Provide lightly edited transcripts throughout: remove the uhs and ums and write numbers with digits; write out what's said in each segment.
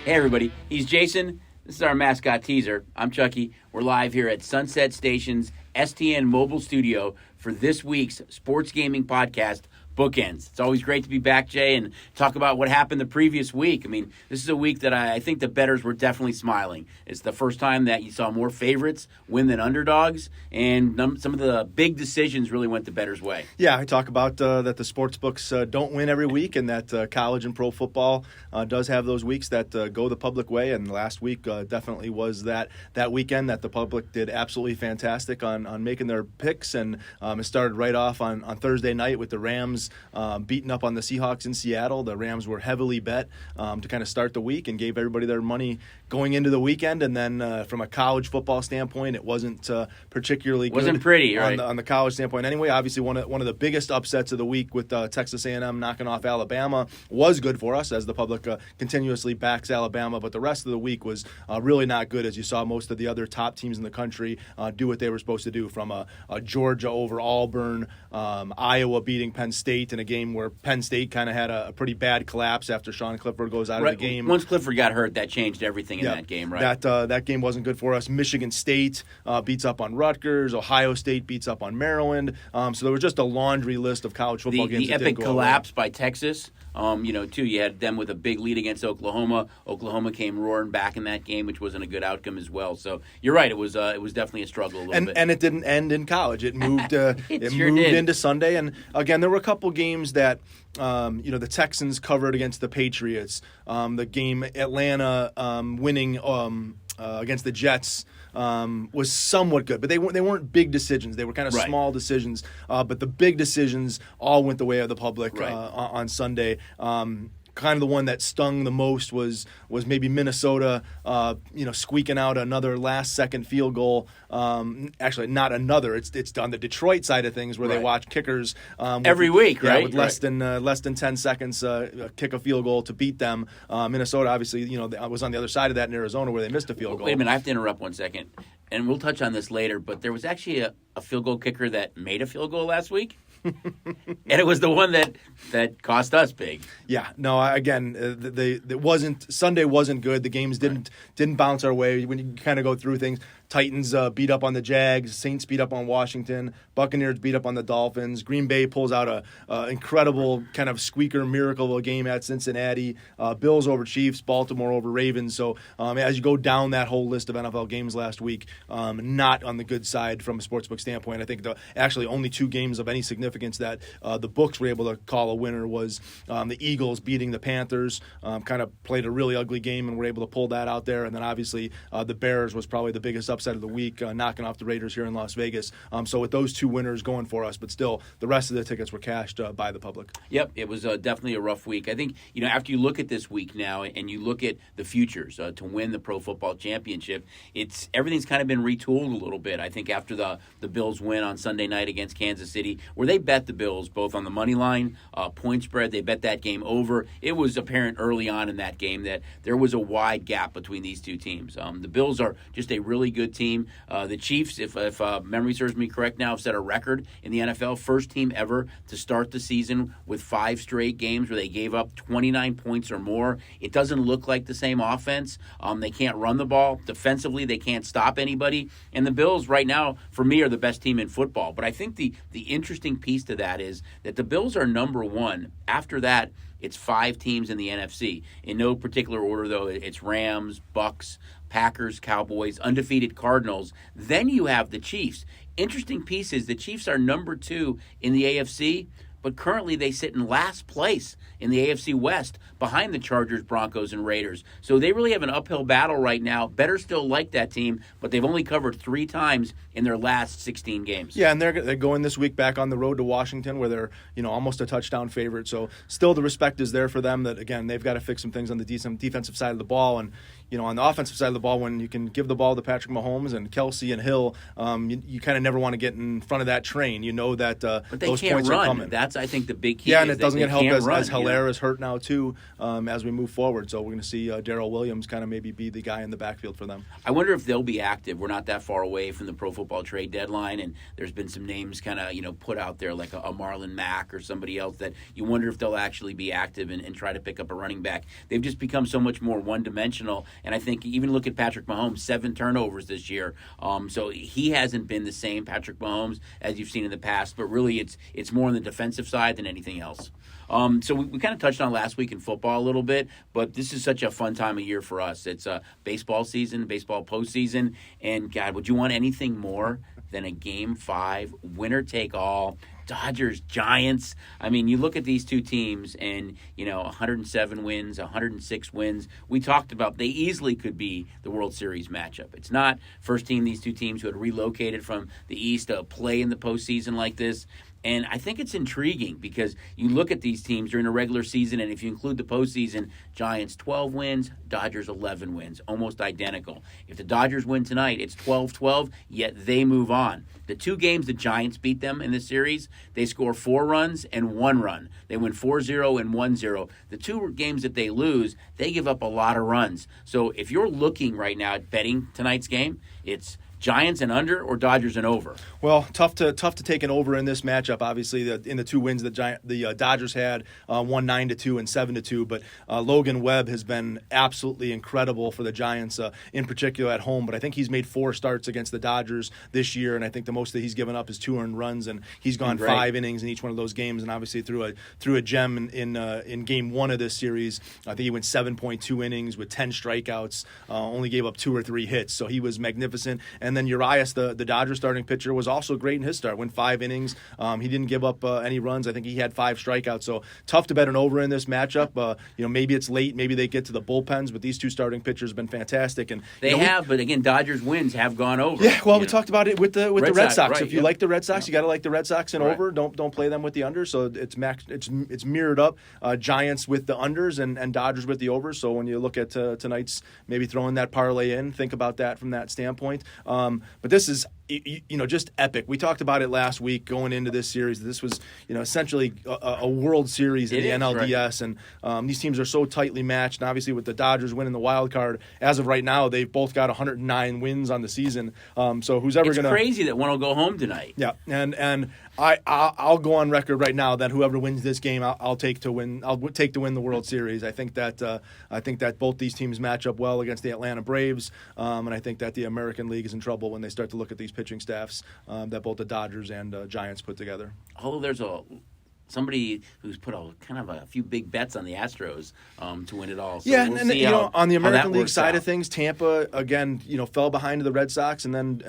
Hey everybody, he's Jason. This is our mascot teaser. I'm Chucky. We're live here at Sunset Station's STN mobile studio for this week's sports gaming podcast, Bookends. It's always great to be back, Jay, and talk about what happened the previous week. I mean, this is a week that I think the bettors were definitely smiling. It's the first time that you saw more favorites win than underdogs, and some of the big decisions really went the bettors' way. Yeah, I talk about that the sports books don't win every week, and that college and pro football does have those weeks that go the public way, and last week definitely was that weekend that the public did absolutely fantastic on making their picks, and it started right off on Thursday night with the Rams beating up on the Seahawks in Seattle. The Rams were heavily bet to kind of start the week and gave everybody their money going into the weekend. And then from a college football standpoint, it wasn't particularly good. Wasn't pretty, right? On the college standpoint anyway. Obviously, one of the biggest upsets of the week with Texas A&M knocking off Alabama was good for us as the public continuously backs Alabama. But the rest of the week was really not good, as you saw most of the other top teams in the country do what they were supposed to do, from a Georgia over Auburn, Iowa beating Penn State in a game where Penn State kind of had a pretty bad collapse after Sean Clifford goes out of the game. Once Clifford got hurt, that changed everything in that game, right? That game wasn't good for us. Michigan State beats up on Rutgers. Ohio State beats up on Maryland. So there was just a laundry list of college football games. The epic collapse by Texas. Too, you had them with a big lead against Oklahoma. Oklahoma came roaring back in that game, which wasn't a good outcome as well. So you're right; it was definitely a struggle a little bit. And it didn't end in college. It moved. it sure moved did. Into Sunday. And again, there were a couple games that the Texans covered against the Patriots. The game Atlanta winning against the Jets was somewhat good, but they weren't big decisions. They were kind of small decisions, but the big decisions all went the way of the public on Sunday. Kind of the one that stung the most was maybe Minnesota, squeaking out another last-second field goal. Actually, not another. It's on the Detroit side of things where they watch kickers every week, right? With less than 10 seconds, kick a field goal to beat them. Minnesota, obviously, was on the other side of that in Arizona where they missed a field goal. Wait a minute, I have to interrupt 1 second, and we'll touch on this later. But there was actually a field goal kicker that made a field goal last week. And it was the one that cost us big. Yeah, no. Again, Sunday wasn't good. The games didn't bounce our way. When you kind of go through things, Titans beat up on the Jags. Saints beat up on Washington. Buccaneers beat up on the Dolphins. Green Bay pulls out a incredible kind of squeaker miracle of a game at Cincinnati. Bills over Chiefs. Baltimore over Ravens. So as you go down that whole list of NFL games last week, not on the good side from a sportsbook standpoint. I think actually only two games of any significance that the books were able to call a winner was the Eagles beating the Panthers. Kind of played a really ugly game and were able to pull that out there. And then obviously the Bears was probably the biggest upset of the week, knocking off the Raiders here in Las Vegas. So with those two winners going for us, but still the rest of the tickets were cashed by the public. Yep, it was definitely a rough week. I think, after you look at this week now and you look at the futures to win the Pro Football Championship, everything's kind of been retooled a little bit. I think after the Bills win on Sunday night against Kansas City, where they bet the Bills both on the money line, point spread, they bet that game over. It was apparent early on in that game that there was a wide gap between these two teams. The Bills are just a really good team. The Chiefs, if memory serves me correct now, have set a record in the NFL. First team ever to start the season with 5 straight games where they gave up 29 points or more. It doesn't look like the same offense. They can't run the ball. Defensively, they can't stop anybody. And the Bills right now, for me, are the best team in football. But I think the interesting piece to that is that the Bills are number one. After that, it's 5 teams in the NFC. In no particular order, though, it's Rams, Bucks, Packers, Cowboys, undefeated Cardinals. Then you have the Chiefs. Interesting piece is the Chiefs are number 2 in the AFC, but currently they sit in last place in the AFC West behind the Chargers, Broncos, and Raiders. So they really have an uphill battle right now. Better still like that team, but they've only covered 3 times in their last 16 games. Yeah, and they're going this week back on the road to Washington where they're almost a touchdown favorite. So still the respect is there for them that, again, they've got to fix some things on the defensive side of the ball. And on the offensive side of the ball, when you can give the ball to Patrick Mahomes and Kelsey and Hill, you kind of never want to get in front of that train. You know that those points are coming. That's, I think, the big key. Yeah, and it doesn't get help as Hilaire is hurt now, too, as we move forward. So we're going to see Darrell Williams kind of maybe be the guy in the backfield for them. I wonder if they'll be active. We're not that far away from the Pro Football football trade deadline, and there's been some names kind of put out there like a Marlon Mack or somebody else that you wonder if they'll actually be active and try to pick up a running back. They've just become so much more one-dimensional, and I think even look at Patrick Mahomes, 7 turnovers this year. So he hasn't been the same Patrick Mahomes as you've seen in the past, but really it's more on the defensive side than anything else. So we kind of touched on last week in football a little bit, but this is such a fun time of year for us. It's baseball season, baseball postseason, and God, would you want anything more than a Game 5, winner-take-all, Dodgers-Giants? I mean, you look at these two teams and, 107 wins, 106 wins. We talked about they easily could be the World Series matchup. It's not first team, these two teams who had relocated from the East to play in the postseason like this. And I think it's intriguing because you look at these teams during the regular season, and if you include the postseason, Giants 12 wins, Dodgers 11 wins, almost identical. If the Dodgers win tonight, it's 12-12, yet they move on. The 2 games the Giants beat them in this series, they score 4 runs and 1 run. They win 4-0 and 1-0. The 2 games that they lose, they give up a lot of runs. So if you're looking right now at betting tonight's game, it's Giants and under or Dodgers and over? Well, tough to take an over in this matchup. Obviously, in the 2 wins the Dodgers had, 9-2 and 7-2. But Logan Webb has been absolutely incredible for the Giants, in particular at home. But I think he's made 4 starts against the Dodgers this year, and I think the most that he's given up is 2 earned runs, and he's gone 5 innings in each one of those games. And obviously threw a gem in Game 1 of this series. I think he went 7.2 innings with 10 strikeouts, only gave up 2 or 3 hits. So he was magnificent. And then Urias, the Dodgers starting pitcher, was also great in his start. Went 5 innings. He didn't give up any runs. I think he had 5 strikeouts. So tough to bet an over in this matchup. Maybe it's late. Maybe they get to the bullpens. But these 2 starting pitchers have been fantastic. And they have. But again, Dodgers wins have gone over. Yeah. Well, we talked about it with the Red Sox. Right, if you like the Red Sox, you got to like the Red Sox and over. Don't play them with the under. So it's mirrored up. Giants with the unders and Dodgers with the overs. So when you look at tonight's, maybe throwing that parlay in, think about that from that standpoint. But this is, just epic. We talked about it last week going into this series. This was, essentially a World Series in the NLDS. Right. And these teams are so tightly matched. And obviously with the Dodgers winning the wild card, as of right now, they've both got 109 wins on the season. So who's ever going to... It's crazy that one will go home tonight. Yeah, and I'll go on record right now that whoever wins this game, I'll take to win. I'll take to win the World Series. I think that both these teams match up well against the Atlanta Braves, and I think that the American League is in trouble when they start to look at these pitching staffs that both the Dodgers and Giants put together. Although there's somebody who's put a few big bets on the Astros to win it all. So yeah, we'll and see on the American League side out. of things, Tampa again, fell behind to the Red Sox, and then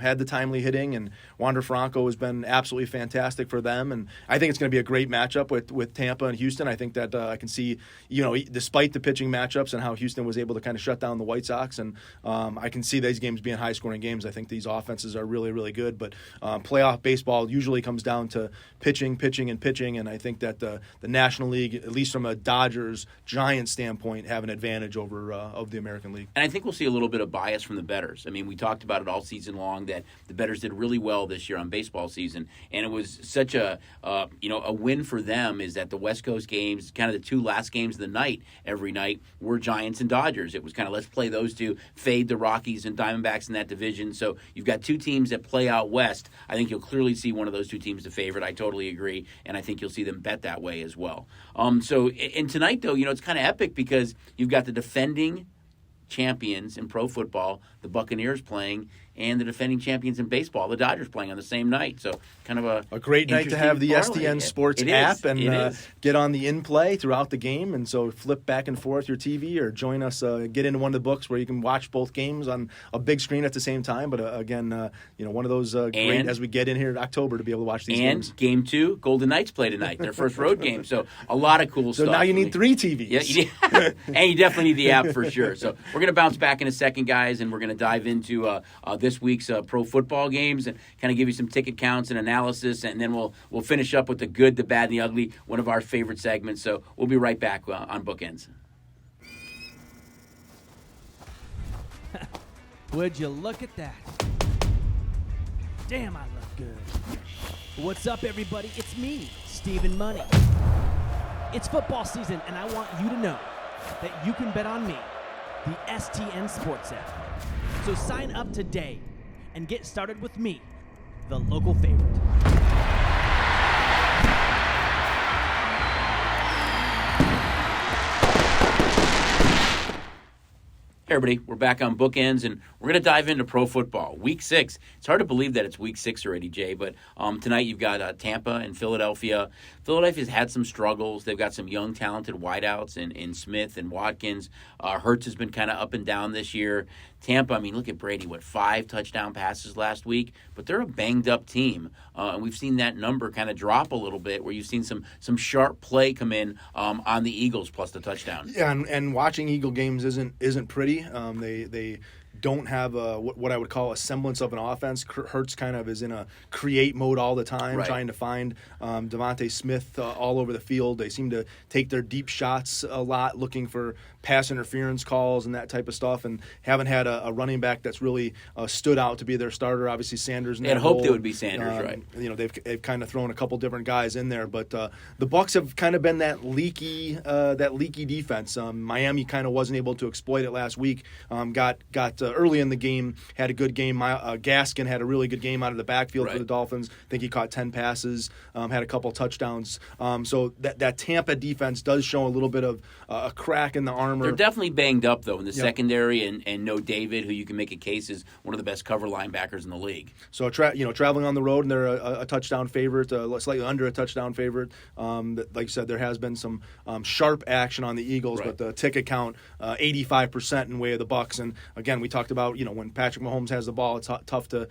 had the timely hitting, and Wander Franco has been absolutely fantastic for them, and I think it's going to be a great matchup with Tampa and Houston. I think that I can see, despite the pitching matchups and how Houston was able to kind of shut down the White Sox, and I can see these games being high-scoring games. I think these offenses are really, really good, but playoff baseball usually comes down to pitching, and I think that the National League, at least from a Dodgers-Giants standpoint, have an advantage over of the American League. And I think we'll see a little bit of bias from the bettors. I mean, we talked about it all season long that the bettors did really well this year on baseball season, and it was such a win for them is that the West Coast games, kind of the 2 last games of the night every night, were Giants and Dodgers. It was kind of let's play those 2, fade the Rockies and Diamondbacks in that division. So you've got 2 teams that play out West. I think you'll clearly see one of those 2 teams the favorite. I totally agree, and I think you'll see them bet that way as well. And tonight, though, it's kind of epic because you've got the defending champions in pro football, the Buccaneers playing, and the defending champions in baseball, the Dodgers playing on the same night. So kind of a great night to have the STN Sports App and get on the in-play throughout the game. And so flip back and forth your TV or join us, get into one of the books where you can watch both games on a big screen at the same time. But again, one of those great as we get in here in October to be able to watch these games. And Game 2, Golden Knights play tonight, their first road game. So a lot of cool stuff. So now you need 3 TVs. Yeah, and you definitely need the app for sure. So we're going to bounce back in a second, guys, and we're going to dive into this week's pro football games and kind of give you some ticket counts and analysis, and then we'll finish up with the good, the bad, and the ugly, one of our favorite segments. So we'll be right back on Bookends. Would you look at that? Damn, I look good. What's up, everybody? It's me, Stephen Money. It's football season, and I want you to know that you can bet on me, the STN Sports App. So sign up today and get started with me, the local favorite. Hey everybody, we're back on Bookends, and we're going to dive into pro football. Week 6. It's hard to believe that it's Week 6 already, Jay, but tonight you've got Tampa and Philadelphia. Philadelphia's had some struggles. They've got some young, talented wideouts in Smith and Watkins. Hurts has been kind of up and down this year. Tampa, I mean, look at Brady, 5 touchdown passes last week, but they're a banged-up team, and we've seen that number kind of drop a little bit, where you've seen some sharp play come in on the Eagles plus the touchdown. Yeah, and watching Eagle games isn't pretty. They don't have what I would call a semblance of an offense. Hurts kind of is in a create mode all the time, right, trying to find Devontae Smith all over the field. They seem to take their deep shots a lot, looking for pass interference calls and that type of stuff, and haven't had a running back that's really stood out to be their starter. Obviously, Sanders. They had hoped it would be Sanders, right? They've kind of thrown a couple different guys in there, but the Bucs have kind of been that leaky defense. Miami kind of wasn't able to exploit it last week. Got early in the game, had a good game. Gaskin had a really good game out of the backfield for the Dolphins. I think he caught 10 passes, had a couple touchdowns. So that Tampa defense does show a little bit of a crack in the armor. They're definitely banged up, though, in the secondary, and no David, who you can make a case is one of the best cover linebackers in the league. So, traveling on the road, and they're a touchdown favorite, slightly under a touchdown favorite. Like you said, there has been some sharp action on the Eagles, but the ticket count, 85% in way of the Bucs. And again, we talked about, when Patrick Mahomes has the ball, it's tough to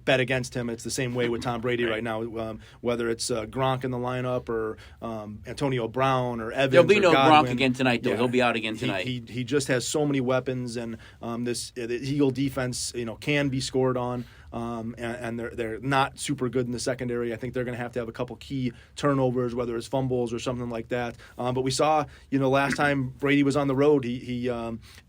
bet against him. It's the same way with Tom Brady right now, whether it's Gronk in the lineup or Antonio Brown or Evans. There'll be no Godwin. Gronk again tonight, though. He'll be out again tonight. He just has so many weapons, and the Eagle defense, can be scored on. And they're not super good in the secondary. I think they're going to have a couple key turnovers, whether it's fumbles or something like that. But we saw, last time Brady was on the road, he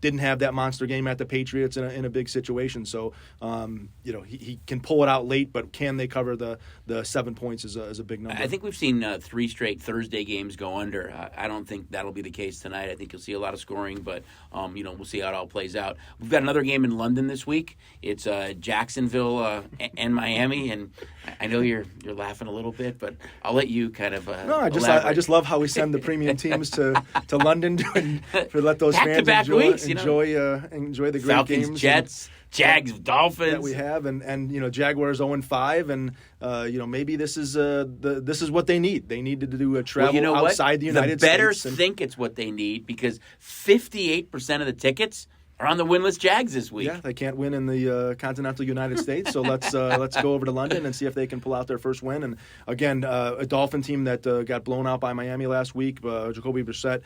didn't have that monster game at the Patriots in a big situation. So, he can pull it out late, but can they cover the 7 points is a big number. I think we've seen 3 straight Thursday games go under. I don't think that'll be the case tonight. I think you'll see a lot of scoring, but, we'll see how it all plays out. We've got another game in London this week. It's Jacksonville and Miami, and I know you're laughing a little bit, but I'll let you kind of no. I just love how we send the premium teams to London to let those back-to-back fans weeks, enjoy the great Falcons, games. Jets, Jags, Dolphins that we have, and Jaguars 0-5, and maybe this is what they need. They need to do a travel outside the United States. The bettors think it's what they need, because 58% of the tickets are on the winless Jags this week. Yeah, they can't win in the continental United States, so let's go over to London and see if they can pull out their first win. And again, a Dolphin team that got blown out by Miami last week. Jacoby Brissett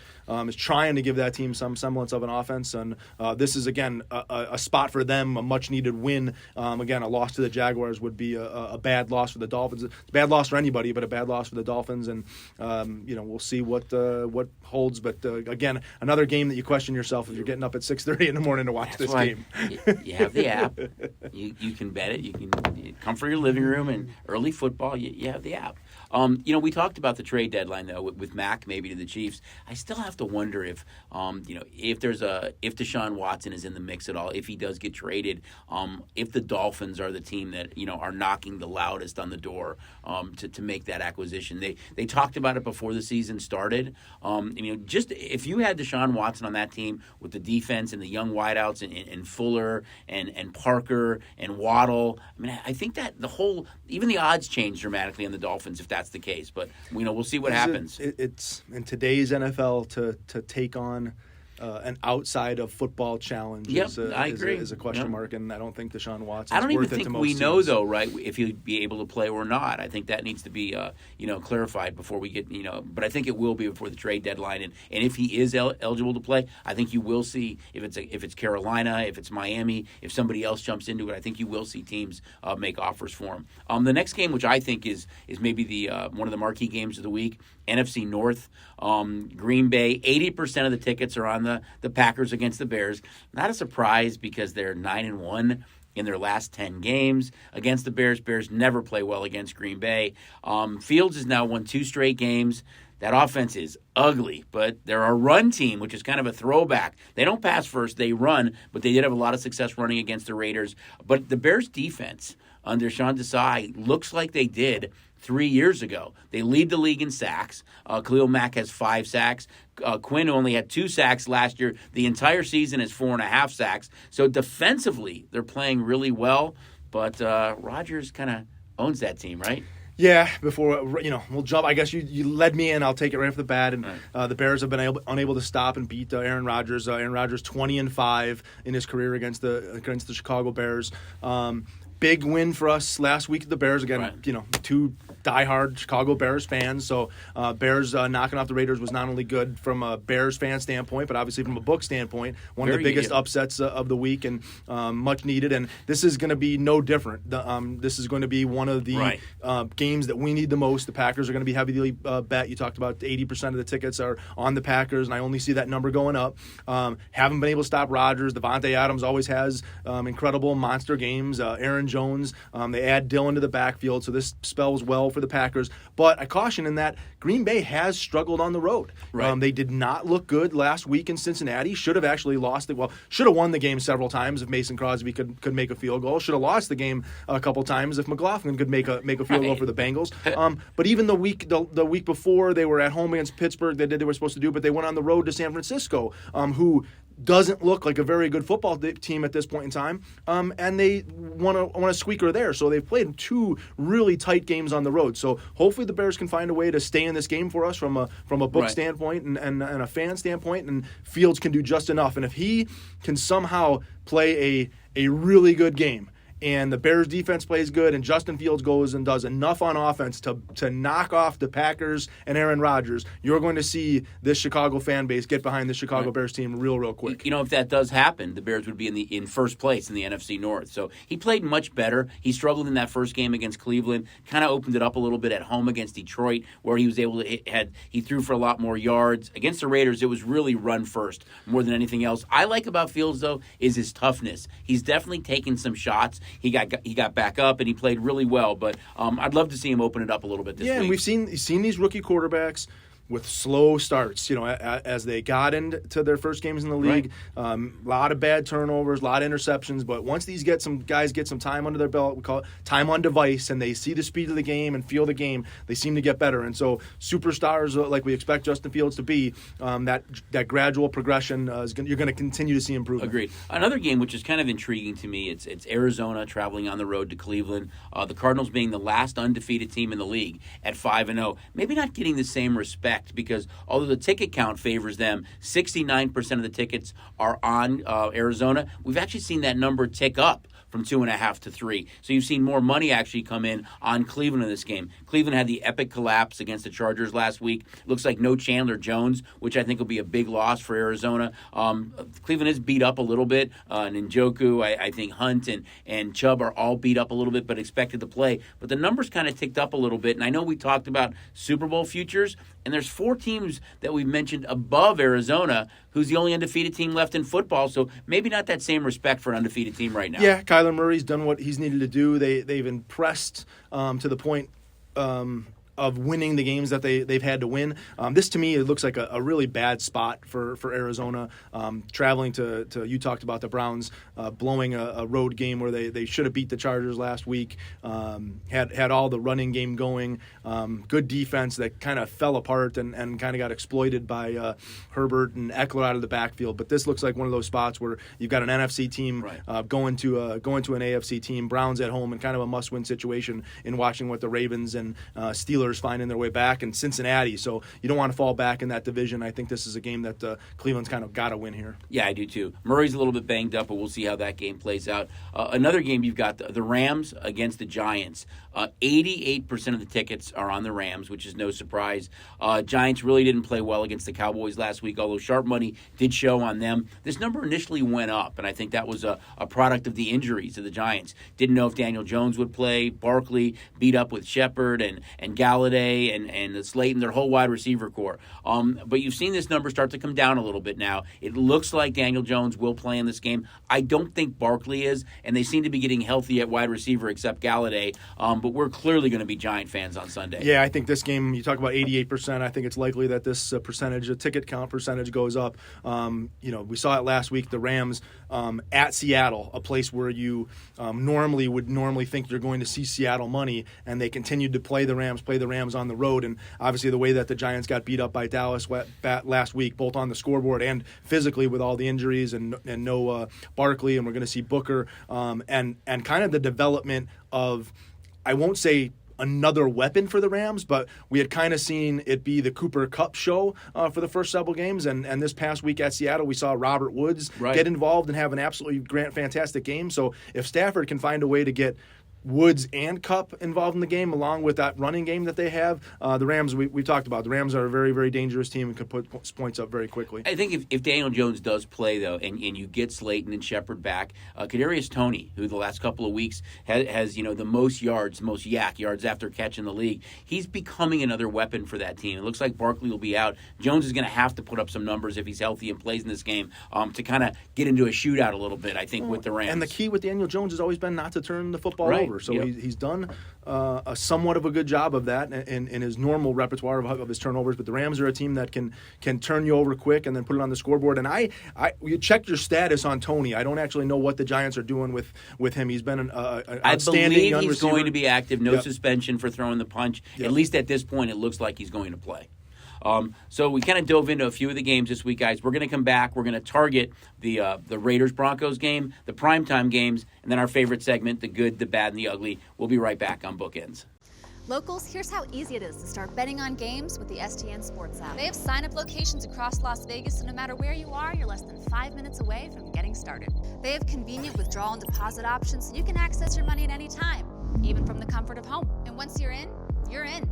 is trying to give that team some semblance of an offense, and this is again a spot for them, a much needed win. Again, a loss to the Jaguars would be a bad loss for the Dolphins. It's a bad loss for anybody, but a bad loss for the Dolphins. And we'll see what holds. But again, another game that you question yourself if you're getting up at 6:30 in the morning to watch this game. You have the app. You can bet it. You can come for your living room, and early football, you have the app. We talked about the trade deadline, though, with Mac maybe to the Chiefs. I still have to wonder if Deshaun Watson is in the mix at all, if he does get traded, if the Dolphins are the team that, are knocking the loudest on the door to make that acquisition. They talked about it before the season started. Just if you had Deshaun Watson on that team with the defense and the young wideouts and Fuller and Parker and Waddle, I think that even the odds change dramatically on the Dolphins if that's the case. But we'll see what happens. It's in today's NFL to take on an outside of football challenge is a question mark, and I don't think Deshaun Watson. I don't even worth it think to most we teams. know though, right? If he'll be able to play or not. I think that needs to be clarified before we get But I think it will be before the trade deadline, and if he is eligible to play, I think you will see if it's Carolina, if it's Miami, if somebody else jumps into it. I think you will see teams make offers for him. The next game, which I think is maybe the one of the marquee games of the week, NFC North, Green Bay. 80% of the tickets are on the Packers against the Bears. Not a surprise because they're 9-1. in their last 10 games against the Bears. Bears never play well against Green Bay. Fields has now won 2 straight games. That offense is ugly, but they're a run team, which is kind of a throwback. They don't pass first, they run, but they did have a lot of success running against the Raiders. But the Bears' defense under Sean Desai looks like they did 3 years ago. They lead the league in sacks. Khalil Mack has 5 sacks. Quinn only had 2 sacks last year. The entire season is 4.5 sacks. So defensively, they're playing really well, but Rodgers kind of owns that team, right? Yeah, before we'll jump. I guess you led me in. I'll take it right off the bat. And the Bears have been unable to stop and beat Aaron Rodgers. Aaron Rodgers 20-5 in his career against the Chicago Bears. Big win for us last week. The Bears again. Right. 2 diehard Chicago Bears fans. So Bears knocking off the Raiders was not only good from a Bears fan standpoint, but obviously from a book standpoint, one of the biggest upsets of the week and much needed. And this is going to be no different. This is going to be one of the games that we need the most. The Packers are going to be heavily bet. You talked about 80% of the tickets are on the Packers, and I only see that number going up. Haven't been able to stop Rodgers. Devontae Adams always has incredible monster games. Aaron Jones. They add Dillon to the backfield, so this spells well for the Packers. But I caution in that Green Bay has struggled on the road. Right. They did not look good last week in Cincinnati. Should have actually lost it. Well, should have won the game several times if Mason Crosby could make a field goal. Should have lost the game a couple times if McLaughlin could make a field goal for the Bengals. But even the week before, they were at home against Pittsburgh. They did what they were supposed to do, but they went on the road to San Francisco, who doesn't look like a very good football team at this point in time, and they want a squeaker there. So they've played 2 really tight games on the road. So hopefully the Bears can find a way to stay in this game for us from a book standpoint and a fan standpoint, and Fields can do just enough. And if he can somehow play a really good game, and the Bears defense plays good, and Justin Fields goes and does enough on offense to knock off the Packers and Aaron Rodgers, you're going to see this Chicago fan base get behind the Chicago Bears team real quick. If that does happen, the Bears would be in first place in the NFC North. So he played much better. He struggled in that first game against Cleveland, kind of opened it up a little bit at home against Detroit, where he was able to he threw for a lot more yards. Against the Raiders, it was really run first more than anything else. I like about Fields, though, is his toughness. He's definitely taken some shots. He got back up and he played really well, but I'd love to see him open it up a little bit this week. Yeah, and we've seen these rookie quarterbacks with slow starts, as they got into their first games in the league. A lot of bad turnovers, a lot of interceptions. But once these guys get some time under their belt, we call it time on device, and they see the speed of the game and feel the game, they seem to get better. And so superstars like we expect Justin Fields to be, that gradual progression, you're going to continue to see improvement. Agreed. Another game which is kind of intriguing to me, it's Arizona traveling on the road to Cleveland. The Cardinals being the last undefeated team in the league at 5-0. Maybe not getting the same respect, because although the ticket count favors them, 69% of the tickets are on Arizona. We've actually seen that number tick up from 2.5 to 3. So you've seen more money actually come in on Cleveland in this game. Cleveland had the epic collapse against the Chargers last week. Looks like no Chandler Jones, which I think will be a big loss for Arizona. Cleveland is beat up a little bit. Njoku, I think Hunt and Chubb are all beat up a little bit, but expected to play. But the numbers kind of ticked up a little bit. And I know we talked about Super Bowl futures, and there's 4 teams that we've mentioned above Arizona, who's the only undefeated team left in football. So maybe not that same respect for an undefeated team right now. Yeah, Kyler Murray's done what he's needed to do. They've impressed to the point of winning the games that they've had to win. This, to me, it looks like a really bad spot for Arizona. Traveling to you talked about the Browns blowing a road game where they should have beat the Chargers last week. Had all the running game going. Good defense that kind of fell apart and kind of got exploited by Herbert and Eckler out of the backfield. But this looks like one of those spots where you've got an NFC team going to an AFC team. Browns at home, and kind of a must-win situation in watching what the Ravens and Steelers finding their way back, and Cincinnati. So you don't want to fall back in that division. I think this is a game that Cleveland's kind of got to win here. Yeah, I do too. Murray's a little bit banged up, but we'll see how that game plays out. Another game, you've got the Rams against the Giants. 88% of the tickets are on the Rams, which is no surprise. Giants really didn't play well against the Cowboys last week, although sharp money did show on them. This number initially went up, and I think that was a product of the injuries of the Giants. Didn't know if Daniel Jones would play. Barkley beat up with Shepard and Gallup Galladay and Slayton, their whole wide receiver core. But you've seen this number start to come down a little bit now. It looks like Daniel Jones will play in this game. I don't think Barkley is, and they seem to be getting healthy at wide receiver except Galladay. But we're clearly going to be Giant fans on Sunday. Yeah, I think this game, you talk about 88%, I think it's likely that this ticket count percentage goes up. We saw it last week, the Rams at Seattle, a place where you normally think you're going to see Seattle money, and they continued to play the Rams on the road. And obviously the way that the Giants got beat up by Dallas last week, both on the scoreboard and physically with all the injuries and no Barkley, and we're going to see Booker, and kind of the development of, I won't say another weapon for the Rams, but we had kind of seen it be the Cooper Kupp show for the first several games, and this past week at Seattle, we saw Robert Woods get involved and have an absolutely fantastic game. So if Stafford can find a way to get Woods and Kupp involved in the game, along with that running game that they have, the Rams, we talked about, the Rams are a very, very dangerous team and could put points up very quickly. I think if Daniel Jones does play, though, and you get Slayton and Shepard back, Kadarius Toney, who the last couple of weeks has the most yards after catch in the league, he's becoming another weapon for that team. It looks like Barkley will be out. Jones is going to have to put up some numbers if he's healthy and plays in this game to kind of get into a shootout a little bit, I think, with the Rams. And the key with Daniel Jones has always been not to turn the football over. So he's done a somewhat of a good job of that in his normal repertoire of his turnovers. But the Rams are a team that can turn you over quick and then put it on the scoreboard. And you check your status on Toney. I don't actually know what the Giants are doing with him. He's been an outstanding young receiver. I believe he's going to be active. No suspension for throwing the punch. At least at this point, it looks like he's going to play. So we kind of dove into a few of the games this week, guys. We're going to come back. We're going to target the Raiders-Broncos game, the primetime games, and then our favorite segment, the good, the bad, and the ugly. We'll be right back on Bookends. Locals, here's how easy it is to start betting on games with the STN Sports App. They have sign-up locations across Las Vegas, so no matter where you are, you're less than 5 minutes away from getting started. They have convenient withdrawal and deposit options, so you can access your money at any time, even from the comfort of home. And once you're in, you're in.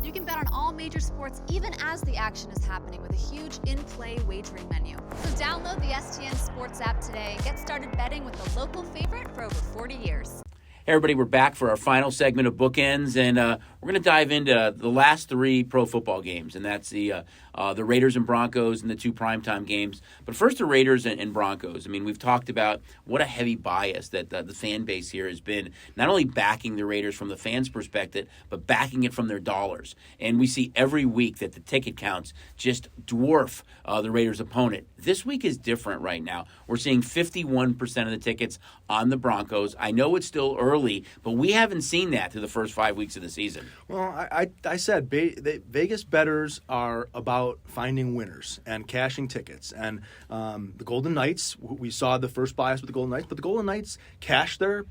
You can bet on all major sports even as the action is happening with a huge in-play wagering menu. So download the STN Sports app today and get started betting with the local favorite for over 40 years. Hey everybody, we're back for our final segment of Bookends, and we're going to dive into the last three pro football games, and that's the Raiders and Broncos and the two primetime games. But first, the Raiders and Broncos. I mean, we've talked about what a heavy bias that the fan base here has been, not only backing the Raiders from the fans' perspective, but backing it from their dollars. And we see every week that the ticket counts just dwarf the Raiders' opponent. This week is different right now. We're seeing 51% of the tickets on the Broncos. I know it's still early, but we haven't seen that through the first 5 weeks of the season. Well, I said Vegas bettors are about finding winners and cashing tickets. And the Golden Knights, we saw the first bias with the Golden Knights, but the Golden Knights cashed their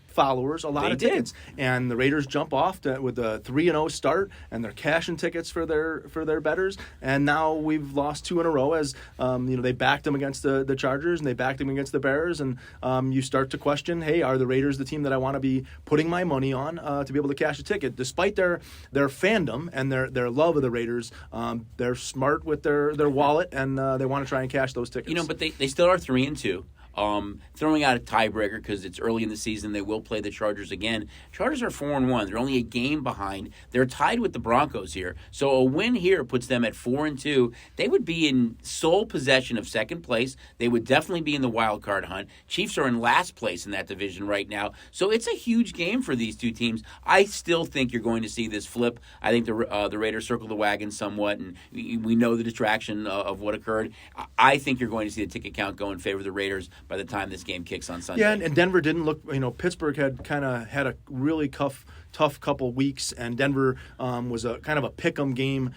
followers a lot of tickets. And the Raiders jump off with a 3-0 start, and they're cashing tickets for their bettors. And now we've lost 2 in a row as they backed them against the Chargers and they backed them against the Bears. And you start to question, hey, are the Raiders the team that I want to be putting my money on to be able to cash a ticket? Despite their fandom and their love of the Raiders, they're smart with their wallet, and they want to try and cash those tickets. But they still are 3-2. Throwing out a tiebreaker because it's early in the season. They will play the Chargers again. Chargers are 4-1. They're only a game behind. They're tied with the Broncos here. So a win here puts them at 4-2. They would be in sole possession of second place. They would definitely be in the wild card hunt. Chiefs are in last place in that division right now. So it's a huge game for these two teams. I still think you're going to see this flip. I think the Raiders circle the wagon somewhat, and we know the distraction of what occurred. I think you're going to see the ticket count go in favor of the Raiders by the time this game kicks on Sunday. Yeah, and Denver didn't look, Pittsburgh had a really tough couple weeks, and Denver was a kind of a pick-em game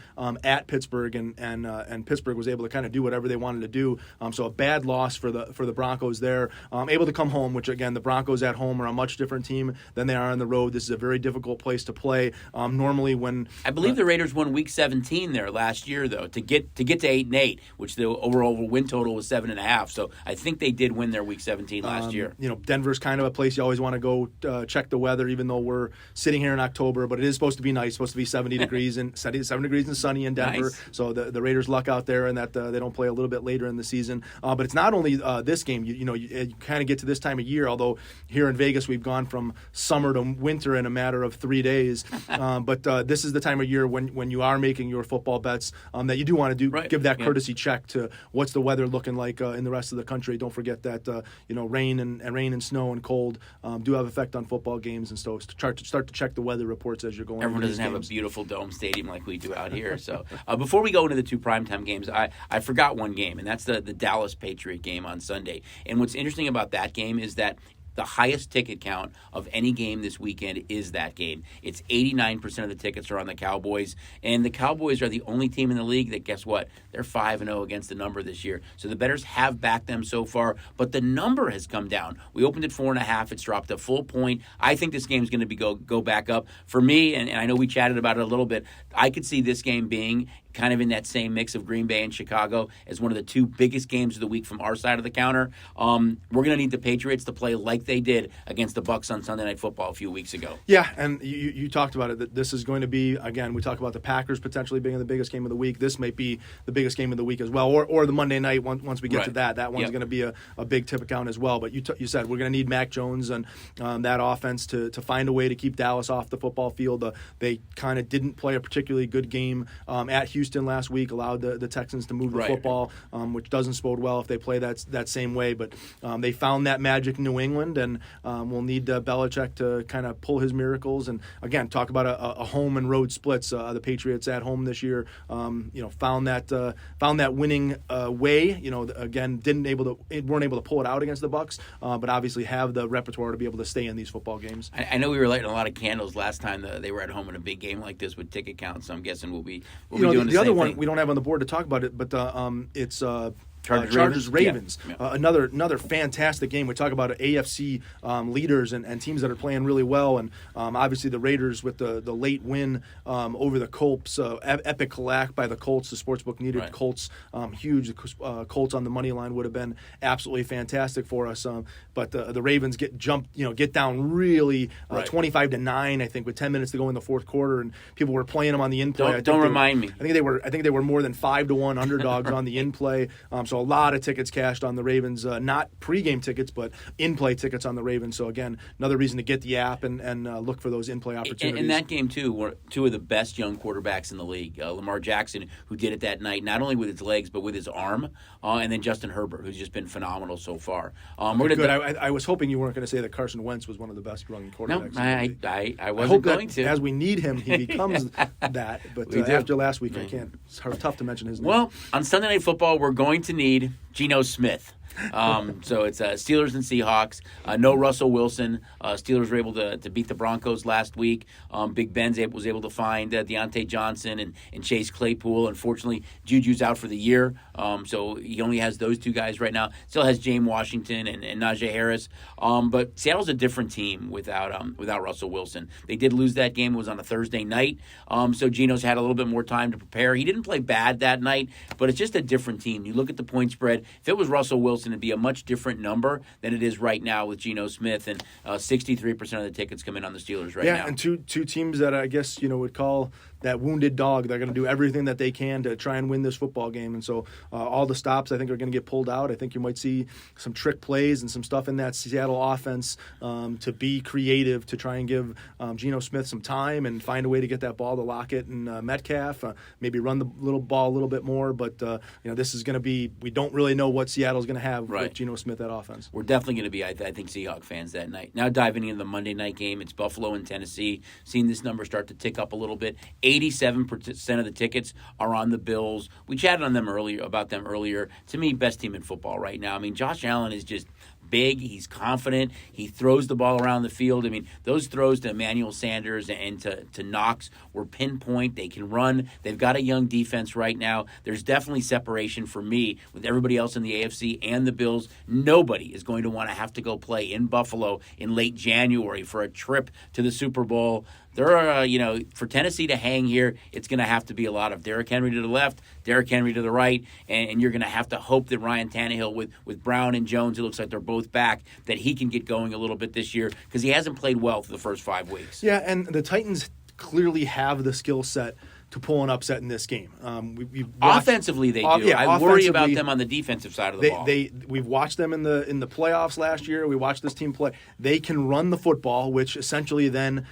at Pittsburgh, and Pittsburgh was able to kind of do whatever they wanted to do. So a bad loss for the Broncos there. Able to come home, which again, the Broncos at home are a much different team than they are on the road. This is a very difficult place to play. Normally when I believe the Raiders won Week 17 there last year, though, to get to 8-8, which the overall win total was 7.5. So I think they did win their Week 17 last year. Denver's kind of a place you always want to go check the weather, even though we're sitting here in October, but it is supposed to be nice. It's supposed to be 70 degrees and 7 degrees and sunny in Denver. Nice. So the Raiders luck out there, and that they don't play a little bit later in the season. But it's not only this game. You kind of get to this time of year. Although here in Vegas we've gone from summer to winter in a matter of 3 days. But this is the time of year when you are making your football bets that you do want to do. Right. Give that courtesy check to what's the weather looking like in the rest of the country. Don't forget that rain and snow and cold do have effect on football games, and so start to check the weather reports as you're going. Everyone doesn't have a beautiful dome stadium like we do out here. So before we go into the 2 primetime games, I forgot one game, and that's the Dallas Patriot game on Sunday. And what's interesting about that game is that the highest ticket count of any game this weekend is that game. It's 89% of the tickets are on the Cowboys, and the Cowboys are the only team in the league that, guess what? They're 5-0 against the number this year. So the bettors have backed them so far, but the number has come down. We opened at 4.5. It's dropped a full point. I think this game is going to go back up. For me, and I know we chatted about it a little bit, I could see this game being kind of in that same mix of Green Bay and Chicago as one of the 2 biggest games of the week from our side of the counter. We're going to need the Patriots to play like they did against the Bucs on Sunday Night Football a few weeks ago. Yeah, and you talked about it, that this is going to be, again, we talk about the Packers potentially being the biggest game of the week. This might be the biggest game of the week as well, or the Monday night once we get to that. That one's going to be a big tip account as well. But you said we're going to need Mac Jones and that offense to find a way to keep Dallas off the football field. They kind of didn't play a particularly good game at Houston last week, allowed the Texans to move the football, which doesn't bode well if they play that same way. But they found that magic in New England, and we'll need Belichick to kind of pull his miracles. And again, talk about a home and road splits. The Patriots at home this year, found that winning way. Again, weren't able to pull it out against the Bucs, but obviously have the repertoire to be able to stay in these football games. I know we were lighting a lot of candles last time they were at home in a big game like this with ticket counts. So I'm guessing we'll be doing the other same one thing. We don't have on the board to talk about it, but it's Chargers Ravens. Yeah. Another fantastic game. We talk about AFC leaders and teams that are playing really well, and obviously the Raiders with the late win over the Colts, epic collect by the Colts. The sportsbook needed Colts huge. The Colts on the money line would have been absolutely fantastic for us. But the Ravens get down really 25-9. I think with 10 minutes to go in the fourth quarter, and people were playing them on the in play. Don't remind me. I think they were more than 5-1 underdogs on the in play. So a lot of tickets cashed on the Ravens, not pregame tickets, but in-play tickets on the Ravens. So again, another reason to get the app and look for those in-play opportunities. In that game, too, were 2 of the best young quarterbacks in the league. Lamar Jackson, who did it that night, not only with his legs, but with his arm, and then Justin Herbert, who's just been phenomenal so far. I was hoping you weren't going to say that Carson Wentz was one of the best young quarterbacks. No, I wasn't going to. As we need him, he becomes that. But after last week, I can't. It's tough to mention his name. Well, on Sunday Night Football, we're going to need Geno Smith. So it's Steelers and Seahawks. No Russell Wilson. Steelers were able to beat the Broncos last week. Big Ben was able to find Deontay Johnson and Chase Claypool. Unfortunately, Juju's out for the year, so he only has those 2 guys right now. Still has James Washington and Najee Harris. But Seattle's a different team without Russell Wilson. They did lose that game. It was on a Thursday night, so Geno's had a little bit more time to prepare. He didn't play bad that night, but it's just a different team. You look at the point spread. If it was Russell Wilson, it'd be a much different number than it is right now with Geno Smith, and 63% of the tickets come in on the Steelers right now. Yeah, and two teams that I guess would call that wounded dog. They're going to do everything that they can to try and win this football game, and so all the stops I think are going to get pulled out. I think you might see some trick plays and some stuff in that Seattle offense to be creative to try and give Geno Smith some time and find a way to get that ball to Lockett and Metcalf. Maybe run the little ball a little bit more, but this is going to be. We don't really know what Seattle's going to have with Geno Smith at offense. We're definitely going to be, I think, Seahawk fans that night. Now diving into the Monday night game, it's Buffalo and Tennessee. Seeing this number start to tick up a little bit. 87% of the tickets are on the Bills. We chatted about them earlier. To me, best team in football right now. I mean, Josh Allen is just big. He's confident. He throws the ball around the field. I mean, those throws to Emmanuel Sanders and to Knox were pinpoint. They can run. They've got a young defense right now. There's definitely separation for me with everybody else in the AFC and the Bills. Nobody is going to want to have to go play in Buffalo in late January for a trip to the Super Bowl. there are, for Tennessee to hang here, it's going to have to be a lot of Derrick Henry to the left, Derrick Henry to the right, and you're going to have to hope that Ryan Tannehill with Brown and Jones, it looks like they're both back, that he can get going a little bit this year because he hasn't played well for the first 5 weeks. Yeah, and the Titans clearly have the skill set to pull an upset in this game. Offensively, they do. Yeah, I worry about them on the defensive side of the ball. We've watched them in the playoffs last year. We watched this team play. They can run the football, which essentially then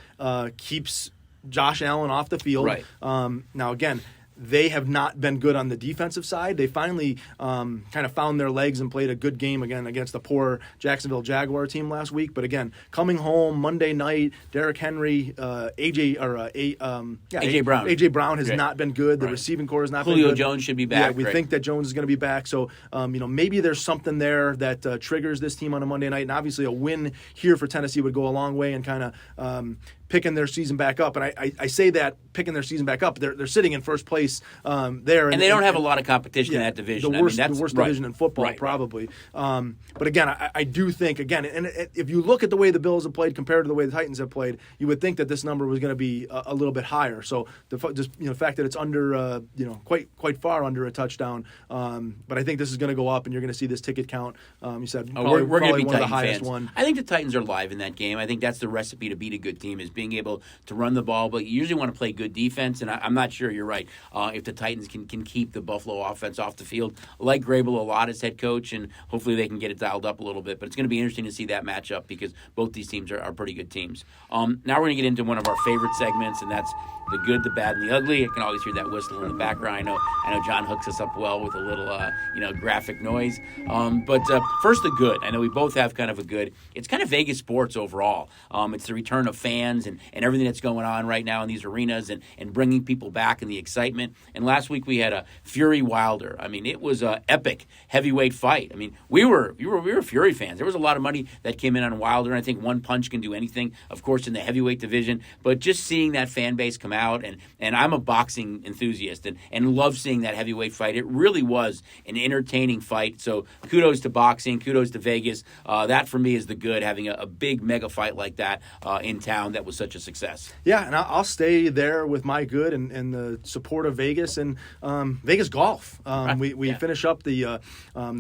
keeps Josh Allen off the field. Right. Now, again, they have not been good on the defensive side. They finally kind of found their legs and played a good game again against the poor Jacksonville Jaguar team last week. But again, coming home Monday night, Derrick Henry, AJ Brown. AJ Brown has not been good. The receiving core has not been good. Julio Jones should be back. Yeah, we think that Jones is going to be back. So maybe there's something there that triggers this team on a Monday night. And obviously, a win here for Tennessee would go a long way and kind of picking their season back up. And I say that picking their season back up, they're sitting in first place there, and they don't have a lot of competition in that division. The worst division in football, probably. But again, I do think and if you look at the way the Bills have played compared to the way the Titans have played, you would think that this number was going to be a little bit higher. So the fact that it's under quite far under a touchdown, but I think this is going to go up, and you're going to see this ticket count. You said we're going to be one of Titan the highest fans. one. I think the Titans are live in that game. I think that's the recipe to beat a good team is being able to run the ball, but you usually want to play good defense, and I'm not sure you're right. If the Titans can keep the Buffalo offense off the field, I like Grable a lot as head coach, and hopefully they can get it dialed up a little bit. But it's going to be interesting to see that matchup because both these teams are pretty good teams. Now we're going to get into one of our favorite segments, and that's the good, the bad, and the ugly. I can always hear that whistle in the background. I know John hooks us up well with a little graphic noise. But first, the good. I know we both have kind of a good. It's kind of Vegas sports overall. It's the return of fans and everything that's going on right now in these arenas and bringing people back and the excitement. And last week we had a Fury Wilder. I mean, it was an epic heavyweight fight. I mean, we were Fury fans. There was a lot of money that came in on Wilder, and I think one punch can do anything, of course, in the heavyweight division. But just seeing that fan base come out, and I'm a boxing enthusiast and love seeing that heavyweight fight. It really was an entertaining fight. So kudos to boxing, kudos to Vegas. That for me is the good, having a big mega fight like that in town that was such a success. Yeah, and I'll stay there with my good and the support of Vegas and Vegas golf. We finish up the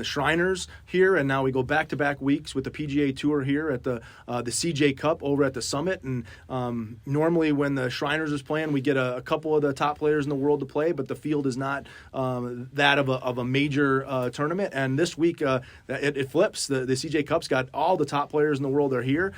Shriners here, and now we go back-to-back weeks with the PGA Tour here at the CJ Cup over at the Summit. And normally when the Shriners is playing, we get a couple of the top players in the world to play, but the field is not that of a major tournament. And this week it flips. The CJ Cup's got all the top players in the world are here.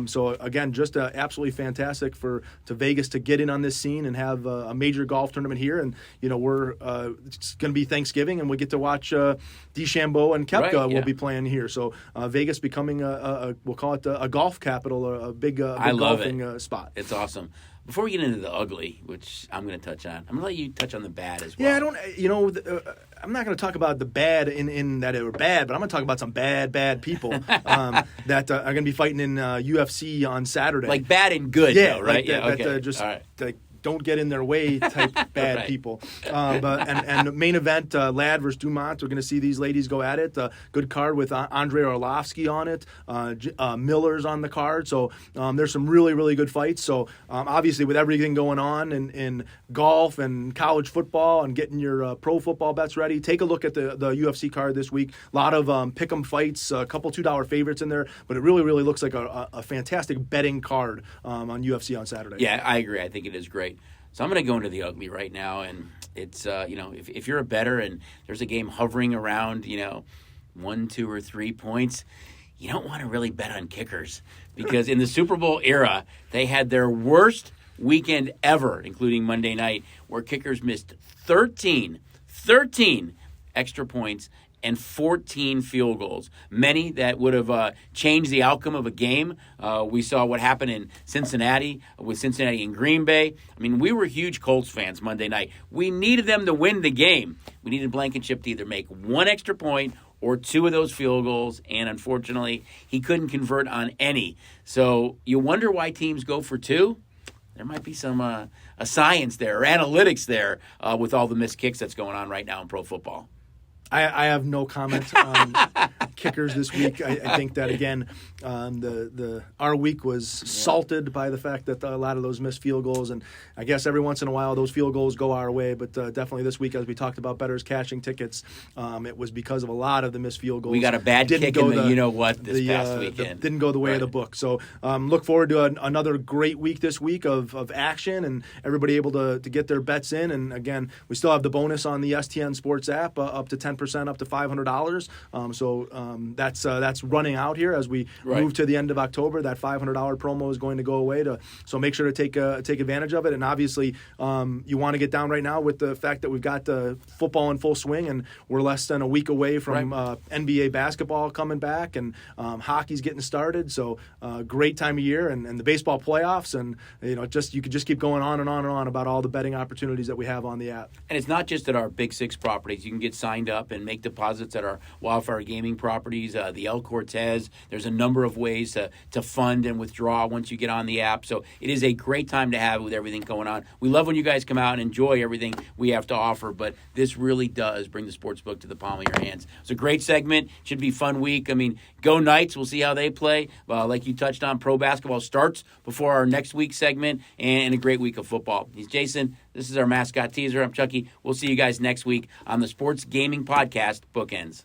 So again, just absolutely fantastic to Vegas to get in on this scene and have a major golf tournament here. And it's going to be Thanksgiving, and we get to watch DeChambeau and Koepka will be playing here. So Vegas becoming we'll call it a golf capital, a big golfing spot. It's awesome. Before we get into the ugly, which I'm going to touch on, I'm going to let you touch on the bad as well. Yeah, I'm not going to talk about the bad in that it were bad, but I'm going to talk about some bad people that are going to be fighting in UFC on Saturday. Like bad and good, though, right? That don't get in their way type bad right. people. And the main event, Ladd versus Dumont, we're going to see these ladies go at it. Good card with Andrei Arlovsky on it. Miller's on the card. So there's some really, really good fights. So obviously with everything going on in golf and college football and getting your pro football bets ready, take a look at the UFC card this week. A lot of pick'em fights, a couple $2 favorites in there, but it really, really looks like a fantastic betting card on UFC on Saturday. Yeah, I agree. I think it is great. So I'm going to go into the ugly right now, and it's if you're a bettor and there's a game hovering around 1, 2, or 3 points, you don't want to really bet on kickers because in the Super Bowl era they had their worst weekend ever, including Monday night, where kickers missed 13 extra points and 14 field goals, many that would have changed the outcome of a game. We saw what happened in Cincinnati with Cincinnati and Green Bay. I mean, we were huge Colts fans Monday night. We needed them to win the game. We needed Blankenship to either make 1 extra point or 2 of those field goals, and unfortunately, he couldn't convert on any. So you wonder why teams go for 2? There might be some a science there or analytics there with all the missed kicks that's going on right now in pro football. I have no comment on kickers this week. I think that, again, our week was salted by the fact that a lot of those missed field goals, and I guess every once in a while those field goals go our way, but definitely this week, as we talked about bettors cashing tickets, it was because of a lot of the missed field goals. We got a bad kick in the this past weekend. Didn't go the way of the book. So look forward to another great week this week of action and everybody able to get their bets in. And again, we still have the bonus on the STN Sports app, up to 10%, up to $500. That's running out here as we move to the end of October. That $500 promo is going to go away. So make sure to take advantage of it. And obviously, you want to get down right now with the fact that we've got football in full swing, and we're less than a week away from NBA basketball coming back, and hockey's getting started. So great time of year, and the baseball playoffs, and you could just keep going on and on and on about all the betting opportunities that we have on the app. And it's not just at our Big Six properties. You can get signed up and make deposits at our Wildfire Gaming properties, the El Cortez. There's a number of ways to fund and withdraw once you get on the app. So it is a great time to have with everything going on. We love when you guys come out and enjoy everything we have to offer, but this really does bring the sportsbook to the palm of your hands. It's a great segment. Should be a fun week. I mean, go Knights. We'll see how they play. Like you touched on, pro basketball starts before our next week's segment, and a great week of football. He's Jason. This is our mascot teaser. I'm Chucky. We'll see you guys next week on the Sports Gaming Podcast, Bookends.